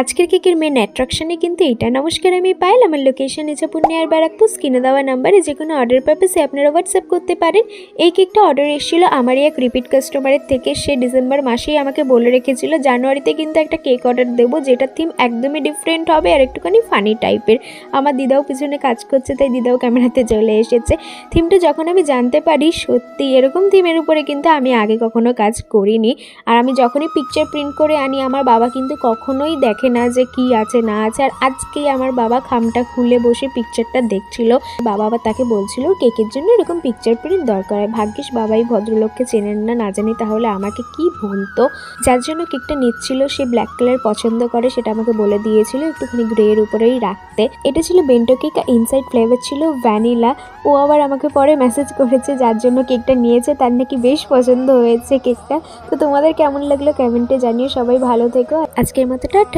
আজকের কেকের মেন অ্যাট্রাকশনে কিন্তু এটা। নমস্কার, আমি পায়েল। আমার লোকেশন হচ্ছে পূর্ণিয়ার ব্যারাকপুর। স্ক্রিনে দেওয়া নাম্বারে যে কোনো অর্ডার পারপাসে আপনারা হোয়াটসঅ্যাপ করতে পারেন। এই কেকটা অর্ডার এসেছিল আমারই এক রিপিট কাস্টমারের থেকে। সে ডিসেম্বর মাসেই আমাকে বলে রেখেছিল জানুয়ারিতে কিন্তু একটা কেক অর্ডার দেবো, যেটা থিম একদমই ডিফারেন্ট হবে আর একটুখানি ফানি টাইপের। আমার দিদাও পিছনে কাজ করছে, তাই দিদাও ক্যামেরাতে চলে এসেছে। থিমটা যখন আমি জানতে পারি সত্যি এরকম থিমের উপরে কিন্তু আমি আগে কখনো কাজ করিনি। আর আমি যখনই পিকচার প্রিন্ট করে আনি আমার বাবা কিন্তু কখনোই দেখে না যে কি আছে না আছে। আর আজকেই আমার বাবা খামটা খুলে বসে পিকচারটা দেখছিল। বাবা আবার তাকে বলছিল কেকের জন্য এরকম পিকচার প্রিন্ট দরকার হয়। ভাগ্যিস বাবাই ভদ্রলোককে চেনেন না জানি তাহলে আমাকে কি বলতো। যার জন্য কেকটা নিচ্ছিল সে ব্ল্যাক কালার পছন্দ করে, সেটা আমাকে বলে দিয়েছিল একটুখানি গ্রে এর উপরেই রাখতে। এটা ছিল বেন্টো কেক, ইনসাইড ফ্লেভার ছিল ভ্যানিলা। ও আবার আমাকে পরে মেসেজ করেছে যার জন্য কেকটা নিয়েছে তার নাকি বেশ পছন্দ হয়েছে কেকটা। তো তোমাদের কেমন লাগলো কমেন্টে জানিও। সবাই ভালো থেকো। আজকের মতো টাটা।